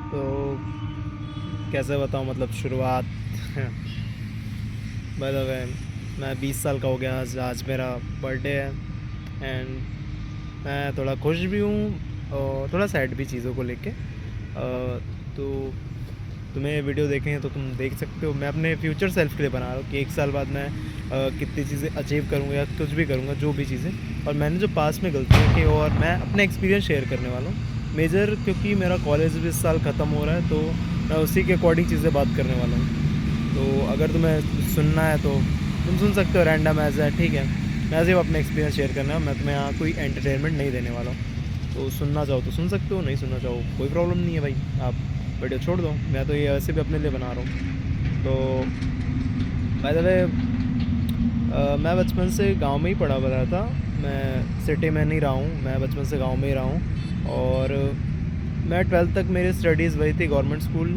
तो कैसे बताऊँ, मतलब शुरुआत बाय द वे, मैं 20 साल का हो गया। आज मेरा बर्थडे है। एंड मैं थोड़ा खुश भी हूँ और थोड़ा सैड भी चीज़ों को लेके। तो तुम्हें ये वीडियो देखें तो तुम देख सकते हो, मैं अपने फ्यूचर सेल्फ के लिए बना रहा हूँ कि 1 साल बाद मैं कितनी चीज़ें अचीव करूँगा या कुछ भी करूँगा, जो भी चीज़ें। और मैंने जो पास में गलतियाँ की, और मैं अपने एक्सपीरियंस शेयर करने वाला हूँ मेजर, क्योंकि मेरा कॉलेज भी इस साल ख़त्म हो रहा है, तो मैं उसी के अकॉर्डिंग चीज़ें बात करने वाला हूँ। तो अगर तुम्हें सुनना है तो तुम सुन सकते हो, रैंडम ऐसा है, ठीक है। मैं सिर्फ अपने एक्सपीरियंस शेयर करना है, मैं तुम्हें यहाँ कोई एंटरटेनमेंट नहीं देने वाला हूँ। तो सुनना चाहो तो सुन सकते हो, नहीं सुनना चाहो कोई प्रॉब्लम नहीं है भाई, आप वीडियो छोड़ दो। मैं तो ये वैसे भी अपने लिए बना रहा हूँ। तो बाय द वे, मैं बचपन से गांव में ही पढ़ा बड़ा था। मैं सिटी में नहीं रहा हूँ, मैं बचपन से गांव में ही रहा हूँ। और मैं 12th तक मेरी स्टडीज़ वही थी, गवर्नमेंट स्कूल।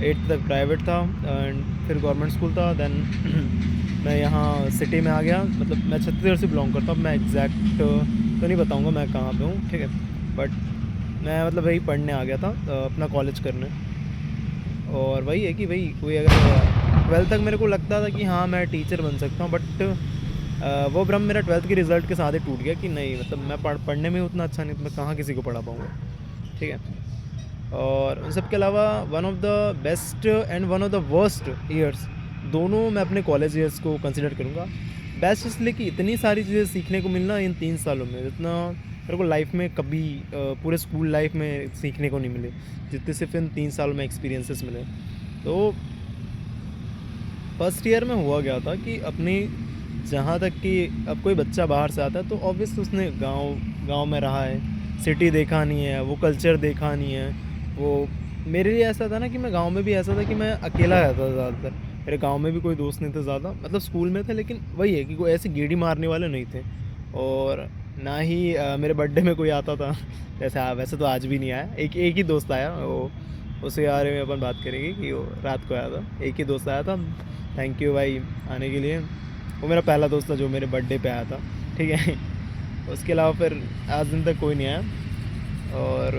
8th तक प्राइवेट था एंड फिर गवर्नमेंट स्कूल था। देन मैं यहाँ सिटी में आ गया। मतलब मैं छत्तीसगढ़ से बिलोंग करता हूँ। मैं एग्जैक्ट तो नहीं बताऊँगा मैं कहाँ पे हूँ, ठीक है। बट मैं मतलब वही पढ़ने आ गया था, अपना कॉलेज करने। और वही है कि भाई कोई अगर 12th तक मेरे को लगता था कि हाँ मैं टीचर बन सकता हूँ, बट वो भ्रम मेरा 12th के रिज़ल्ट के साथ ही टूट गया कि नहीं, मतलब मैं पढ़ने में उतना अच्छा नहीं, तो मैं कहाँ किसी को पढ़ा पाऊँगा, ठीक है। और उन सब के अलावा one of the best and one of the worst years, दोनों मैं अपने कॉलेज ईयर्स को कंसिडर करूँगा। बेस्ट इसलिए कि इतनी सारी चीज़ें सीखने को मिलना इन 3 सालों में, जितना मेरे को लाइफ में कभी पूरे स्कूल लाइफ में सीखने को नहीं मिले, जितने सिर्फ इन 3 सालों में एक्सपीरियंसेस मिले। तो फर्स्ट ईयर में हुआ गया था कि अपनी, जहाँ तक कि अब कोई बच्चा बाहर से आता है तो ऑब्वियस उसने गांव में रहा है, सिटी देखा नहीं है, वो कल्चर देखा नहीं है। वो मेरे लिए ऐसा था ना कि मैं गांव में भी ऐसा था कि मैं अकेला रहता था ज़्यादातर। मेरे गांव में भी कोई दोस्त नहीं थे ज़्यादा, मतलब स्कूल में थे लेकिन वही है कि कोई ऐसे गेड़ी मारने वाले नहीं थे। और ना ही मेरे बर्थडे में कोई आता था जैसे वैसे तो आज भी नहीं आया। एक एक ही दोस्त आया, वो उसके बारे में अपन बात करेंगे कि वो रात को आया था। एक ही दोस्त आया था, थैंक यू भाई आने के लिए। वो मेरा पहला दोस्त था जो मेरे बर्थडे पे आया था, ठीक है। उसके अलावा फिर आज दिन तक कोई नहीं आया। और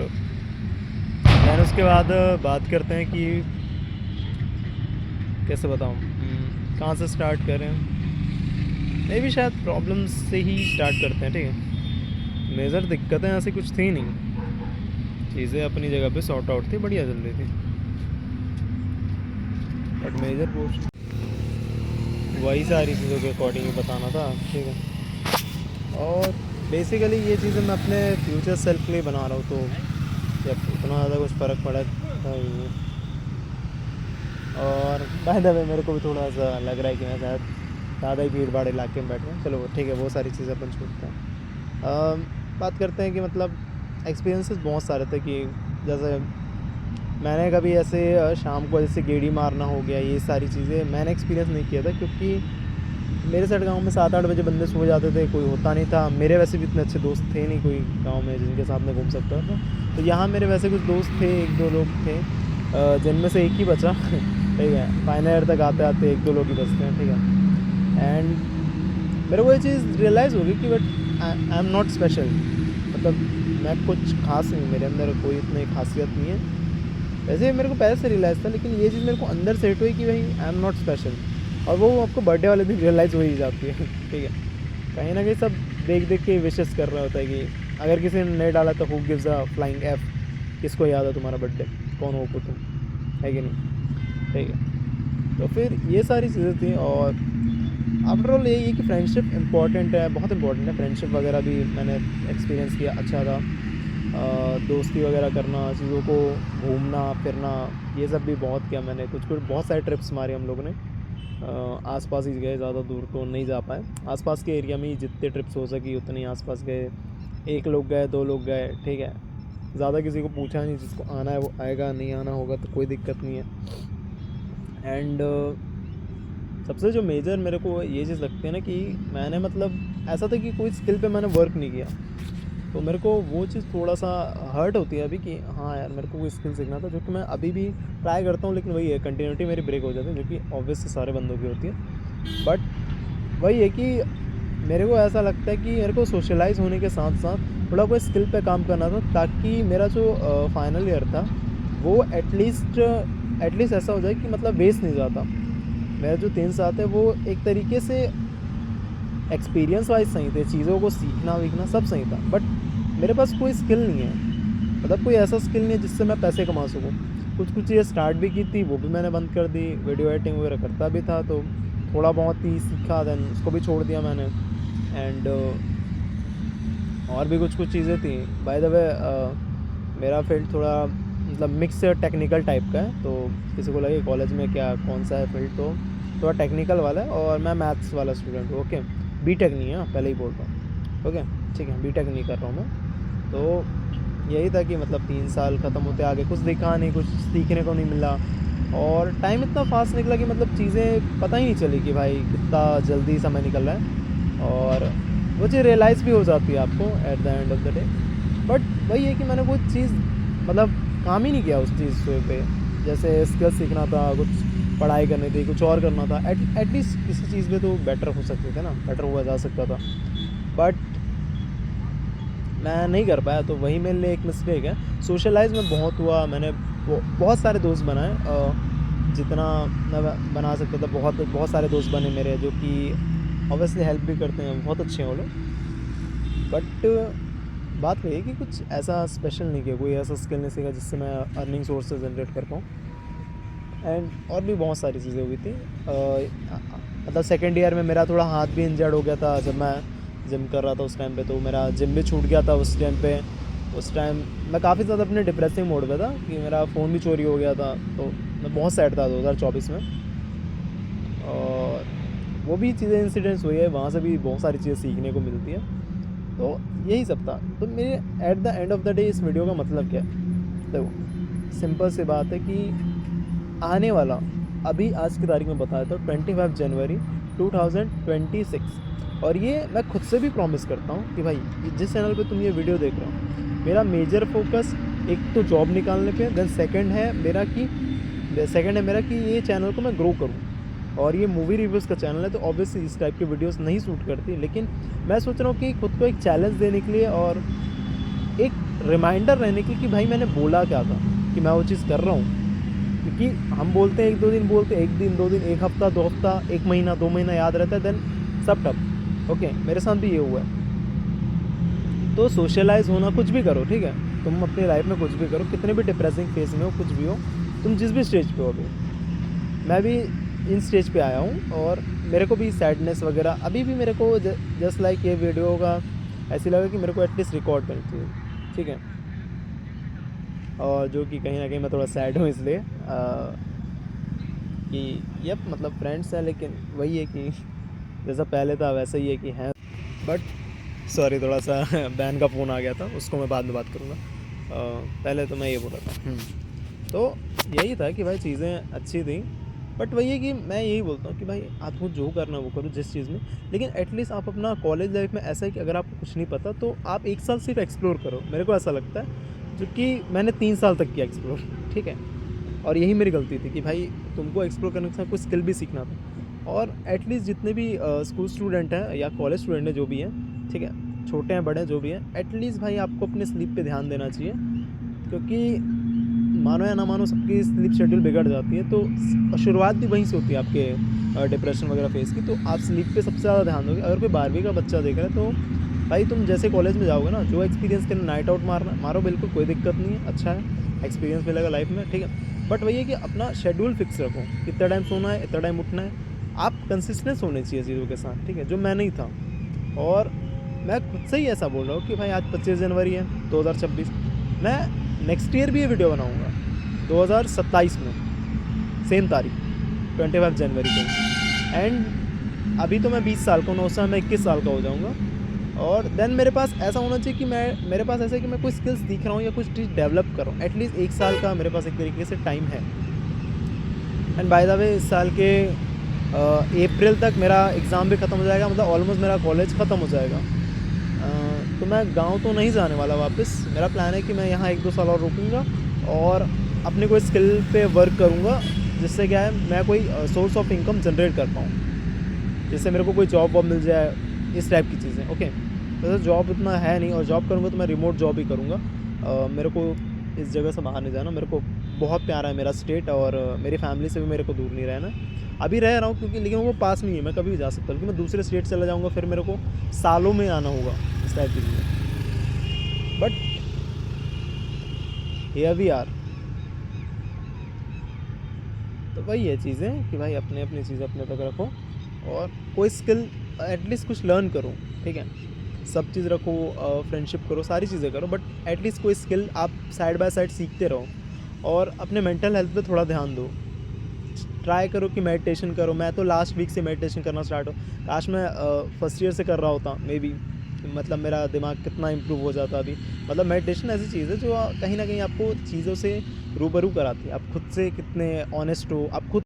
मैंने उसके बाद बात करते हैं कि कैसे बताऊँ, कहाँ से स्टार्ट करें। मे भी शायद प्रॉब्लम्स से ही स्टार्ट करते हैं, ठीक है। मेजर दिक्कतें ऐसी कुछ थी नहीं, चीज़ें अपनी जगह पे सॉर्ट आउट थी, बढ़िया चल रही थी। बट मेजर पोर्शन वही सारी चीज़ों के अकॉर्डिंग ही बताना था, ठीक है। और बेसिकली ये चीज़ें मैं अपने फ्यूचर सेल्फ के लिए बना रहा हूँ, तो जब इतना ज़्यादा कुछ फ़र्क पड़ा था ही नहीं। और बाय द वे मेरे को भी थोड़ा सा लग रहा है कि मैं शायद ज़्यादा ही भीड़ भाड़ इलाके में बैठ गया। चलो ठीक है, वो सारी चीज़ें अपन छोड़ते हैं। बात करते हैं कि मतलब एक्सपीरियंसेस बहुत सारे थे कि जैसे मैंने कभी ऐसे शाम को जैसे गेड़ी मारना हो गया, ये सारी चीज़ें मैंने एक्सपीरियंस नहीं किया था, क्योंकि मेरे साइड गांव में 7-8 बजे बंदे सो जाते थे, कोई होता नहीं था। मेरे वैसे भी इतने अच्छे दोस्त थे नहीं कोई गांव में जिनके साथ मैं घूम सकता था। तो यहाँ मेरे वैसे कुछ दोस्त थे, 1-2 लोग थे, जिनमें से एक ही बचा ठीक है। फाइनल ईयर तक आते आते 1-2 लोग ही बचते हैं, ठीक है। एंड मेरे को ये चीज़ रियलाइज़ होगी कि but I am not special, मतलब मैं कुछ खास नहीं, मेरे अंदर कोई इतनी खासियत नहीं है। वैसे मेरे को पहले से रियलाइज़ था, लेकिन ये चीज़ मेरे को अंदर से हिट हुई कि भाई आई एम नॉट स्पेशल। और वो आपको बर्थडे वाले दिन रियलाइज़ हो ही जाती है ठीक है। कहीं ना कहीं सब देख देख के विशेस कर रहा होता है कि अगर किसी ने नहीं डाला तो who gives a flying F, किसको याद है तुम्हारा बर्थडे, कौन हो तुम, है कि नहीं, ठीक है। तो फिर ये सारी चीज़ें थी। और आफ्टर ऑल यही है कि फ्रेंडशिप इंपॉर्टेंट है, बहुत इंपॉर्टेंट है। फ्रेंडशिप वगैरह भी मैंने एक्सपीरियंस किया, अच्छा था। दोस्ती वगैरह करना, चीज़ों को घूमना फिरना, ये सब भी बहुत किया मैंने। कुछ कुछ बहुत सारे ट्रिप्स मारे हम लोगों ने। आसपास ही गए, ज़्यादा दूर तो नहीं जा पाए। आसपास के एरिया में ही जितने ट्रिप्स हो सकी उतने ही आसपास गए। 1 लोग गए, 2 लोग गए, ठीक है। ज़्यादा किसी को पूछा नहीं, जिसको आना है वो आएगा, नहीं आना होगा तो कोई दिक्कत नहीं है। एंड सबसे जो मेजर मेरे को ये चीज़ लगती है ना कि मैंने मतलब ऐसा था कि कोई स्किल पे मैंने वर्क नहीं किया, तो मेरे को वो चीज़ थोड़ा सा हर्ट होती है अभी कि हाँ यार मेरे को कोई स्किल सीखना था, जो कि मैं अभी भी ट्राई करता हूँ। लेकिन वही है, कंटिन्यूटी मेरी ब्रेक हो जाती है, जो कि ऑब्वियस सारे बंदों की होती है। बट वही है कि मेरे को ऐसा लगता है कि मेरे को सोशलाइज होने के साथ साथ थोड़ा कोई स्किल पे काम करना था, ताकि मेरा जो फाइनल ईयर था वो एटलीस्ट ऐसा हो जाए कि मतलब वेस्ट नहीं जाता। मेरे जो 3 साल थे वो एक तरीके से एक्सपीरियंस वाइज सही थे, चीज़ों को सीखना वीखना सब सही था, बट मेरे पास कोई स्किल नहीं है, मतलब कोई ऐसा स्किल नहीं है जिससे मैं पैसे कमा सकूँ। कुछ कुछ चीज़ें स्टार्ट भी की थी, वो भी मैंने बंद कर दी। वीडियो एडिटिंग वगैरह करता भी था, तो थोड़ा बहुत ही सीखा, देन उसको भी छोड़ दिया मैंने। एंड और भी कुछ कुछ चीज़ें थी। बाय द वे मेरा फील्ड थोड़ा मतलब मिक्स टेक्निकल टाइप का है, तो किसी को लगे कॉलेज में क्या कौन सा है फील्ड, तो थोड़ा टेक्निकल वाला है और मैं मैथ्स वाला स्टूडेंट हूँ। ओके, बीटेक नहीं है, पहले ही बोल रहा हूँ। ओके, ठीक है, बीटेक नहीं कर रहा हूँ मैं। तो यही था कि मतलब 3 साल ख़त्म होते आगे कुछ दिखा नहीं, कुछ सीखने को नहीं मिला, और टाइम इतना फास्ट निकला कि मतलब चीज़ें पता ही नहीं चली कि भाई कितना जल्दी समय निकल रहा है, और वो चीज़ रियलाइज़ भी हो जाती है आपको at the end of the day. But वही है कि मैंने वो चीज़ मतलब काम ही नहीं किया उस चीज़ पे। जैसे स्किल सीखना था, कुछ पढ़ाई करनी थी, कुछ और करना था, एटलीस्ट किसी चीज़ में तो बेटर हो सकते थे ना, बेटर हुआ जा सकता था, बट मैं नहीं कर पाया। तो वही मेरे लिए एक मिस्टेक है। सोशलाइज़ में बहुत हुआ, मैंने बहुत सारे दोस्त बनाए, जितना मैं बना सकता था। बहुत बहुत सारे दोस्त बने मेरे, जो कि ऑब्वियसली हेल्प भी करते हैं, बहुत अच्छे हैं वो लोग। बट बात वही है कि कुछ ऐसा स्पेशल नहीं किया, कोई ऐसा स्किल नहीं सीखा जिससे मैं अर्निंग सोर्सेज जनरेट कर पाऊँ। एंड और भी बहुत सारी चीज़ें हुई थी। मतलब सेकेंड ईयर में मेरा थोड़ा हाथ भी इंजर्ड हो गया था जब मैं जिम कर रहा था उस टाइम पे, तो मेरा जिम भी छूट गया था उस टाइम पे। उस टाइम मैं काफ़ी ज़्यादा अपने डिप्रेसिव मोड पे था कि मेरा फ़ोन भी चोरी हो गया था, तो मैं बहुत सैड था 2024 में। और वो भी चीज़ें इंसिडेंट्स हुई है, वहाँ से भी बहुत सारी चीज़ें सीखने को मिलती है। तो यही सब था। तो मेरे at the end of the day इस वीडियो का मतलब क्या है? देखो, सिंपल सी बात है कि आने वाला, अभी आज की तारीख में बताया था 25 जनवरी 2026, और ये मैं खुद से भी प्रॉमिस करता हूँ कि भाई जिस चैनल पे तुम ये वीडियो देख रहे हो, मेरा मेजर फोकस एक तो जॉब निकालने पे, देन सेकंड है मेरा कि ये चैनल को मैं ग्रो करूँ। और ये मूवी रिव्यूज़ का चैनल है, तो ऑब्वियसली इस टाइप की वीडियोस नहीं शूट करती, लेकिन मैं सोच रहा हूँ कि खुद को एक चैलेंज देने के लिए और एक रिमाइंडर रहने के लिए कि भाई मैंने बोला क्या था, कि मैं वो चीज़ कर रहा हूँ। क्योंकि हम बोलते हैं 1-2 दिन बोलते हैं, 1 दिन 2 दिन, 1 हफ्ता 2 हफ्ता, 1 महीना 2 महीना याद रहता है, देन सब ठप। ओके, मेरे साथ भी ये हुआ है। तो सोशलाइज होना, कुछ भी करो, ठीक है, तुम अपनी लाइफ में कुछ भी करो, कितने भी डिप्रेसिंग फेस में हो, कुछ भी हो, तुम जिस भी स्टेज पे हो, अभी मैं भी इन स्टेज पे आया हूँ, और मेरे को भी सैडनेस वगैरह अभी भी मेरे को जस्ट लाइक ये वीडियो होगा, ऐसी लगा कि मेरे को एटलीस्ट रिकॉर्ड करनी चाहिए, ठीक है। और जो कि कहीं ना कहीं मैं थोड़ा सैड हूँ इसलिए कि यप मतलब फ्रेंड्स हैं, लेकिन वही है कि जैसा पहले था वैसा ही है कि हैं। बट सॉरी, थोड़ा सा बहन का फ़ोन आ गया था, उसको मैं बाद में बात करूँगा। पहले तो मैं ये बोल रहा था। तो यही था कि भाई चीज़ें अच्छी थी, बट वही है कि मैं यही बोलता हूँ कि भाई आपको जो करना है वो करो जिस चीज़ में, लेकिन एटलीस्ट आप अपना कॉलेज लाइफ में ऐसा है कि अगर आपको कुछ नहीं पता तो आप 1 साल सिर्फ एक्सप्लोर करो, मेरे को ऐसा लगता है। जो कि मैंने 3 साल तक किया एक्सप्लोर, ठीक है, और यही मेरी गलती थी कि भाई तुमको एक्सप्लोर करने के साथ कुछ स्किल भी सीखना था। और एटलीस्ट जितने भी स्कूल स्टूडेंट हैं या कॉलेज स्टूडेंट हैं जो भी हैं, ठीक है, छोटे हैं बड़े हैं जो भी हैं, एटलीस्ट भाई आपको अपने स्लीप पे ध्यान देना चाहिए, क्योंकि मानो या ना मानो सबकी स्लीप शेड्यूल बिगड़ जाती है। तो शुरुआत भी वहीं से होती है आपके डिप्रेशन वगैरह फेस की। तो आप स्लीप पे सबसे ज़्यादा ध्यान दोगे। अगर कोई 12वीं का बच्चा देख रहा है तो भाई तुम जैसे कॉलेज में जाओगे ना, जो एक्सपीरियंस करना, नाइट आउट मारो, बिल्कुल कोई दिक्कत नहीं है, अच्छा है, एक्सपीरियंस मिलेगा लाइफ में, ठीक है। बट वही है कि अपना शेड्यूल फिक्स रखो, इतना टाइम सोना है, इतना टाइम उठना है, आप कंसिस्टेंस होने चाहिए चीज़ों के साथ, ठीक है, जो मैं नहीं था। और मैं खुद से ही ऐसा बोल रहा हूँ कि भाई आज 25 जनवरी है 2026, मैं नेक्स्ट ईयर भी ये वीडियो बनाऊँगा 2027 में, सेम तारीख 25 जनवरी को। एंड अभी तो मैं 20 साल का हूँ, उस समय मैं 21 साल का हो जाऊँगा। और देन मेरे पास ऐसा होना चाहिए कि मेरे पास ऐसा है कि मैं कोई स्किल्स सीख रहा हूँ या कुछ चीज़ डेवलप कर रहा हूँ, एटलीस्ट 1 साल का मेरे पास एक तरीके से टाइम है। एंड बाय द वे इस साल के अप्रैल तक मेरा एग्ज़ाम भी ख़त्म हो जाएगा, मतलब ऑलमोस्ट मेरा कॉलेज ख़त्म हो जाएगा। तो मैं गांव तो नहीं जाने वाला वापस। मेरा प्लान है कि मैं यहाँ 1-2 साल और रुकूँगा और अपने कोई स्किल पे वर्क करूँगा, जिससे क्या है मैं कोई सोर्स ऑफ इनकम जनरेट कर पाऊँ, जिससे मेरे को कोई जॉब वॉब मिल जाए, इस टाइप की चीज़ें। ओके, वैसे जॉब इतना है नहीं, और जॉब करूँगा तो मैं रिमोट जॉब ही करूँगा। मेरे को इस जगह से बाहर नहीं जाना, मेरे को बहुत प्यारा है मेरा स्टेट, और मेरी फैमिली से भी मेरे को दूर नहीं रहना। अभी रह रहा हूँ क्योंकि, लेकिन वो पास में ही है, मैं कभी भी जा सकता हूँ, क्योंकि मैं दूसरे स्टेट चला जाऊँगा फिर मेरे को सालों में आना होगा, इस टाइप की चीज़ें। But here we are. तो वही है चीज़ें कि भाई अपने अपनी चीज़ें अपने तक रखो, और कोई स्किल एटलीस्ट कुछ लर्न करो, ठीक है। सब चीज़ रखो, फ्रेंडशिप करो, सारी चीज़ें करो, बट एटलीस्ट कोई स्किल आप साइड बाय साइड सीखते रहो, और अपने मेंटल हेल्थ पे थोड़ा ध्यान दो। ट्राई करो कि मेडिटेशन करो। मैं तो लास्ट वीक से मेडिटेशन करना स्टार्ट हो, काश मैं फर्स्ट ईयर से कर रहा होता मे बी, मतलब मेरा दिमाग कितना इम्प्रूव हो जाता अभी। मतलब मेडिटेशन ऐसी चीज़ है जो कहीं ना कहीं आपको चीज़ों से रूबरू कराती है, आप खुद से कितने ऑनेस्ट हो, आप खुद